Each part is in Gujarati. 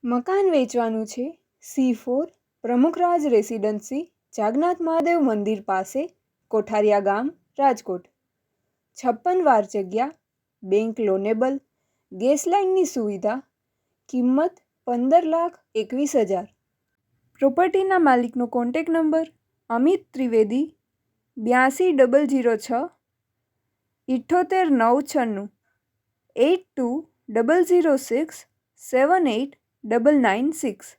મકાન વેચવાનું છે C4 પ્રમુખરાજ રેસિડેન્સી, જાગનાથ મહાદેવ મંદિર પાસે, કોઠારિયા ગામ, રાજકોટ। 56 વાર જગ્યા, બેંક લોનેબલ, ગેસ લાઇનની સુવિધા, કિંમત 15,21,000। પ્રોપર્ટીના માલિકનો કોન્ટેક્ટ નંબર અમિત ત્રિવેદી 82 006 78 996 82 006 78 996।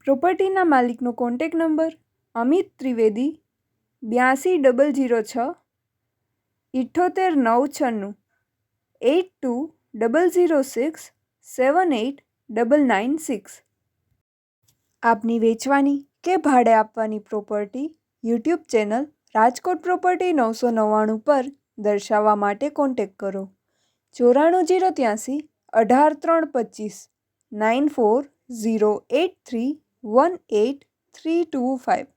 પ્રોપર્ટીના માલિકનો કોન્ટેક્ટ નંબર અમિત ત્રિવેદી 82 006 78 996 82 006 78 996। આપની વેચવાની કે ભાડે આપવાની property YouTube channel Rajkot property 999 પર દર્શાવવા માટે કોન્ટેક્ટ કરો 94 083 18 325 94 083 18 325।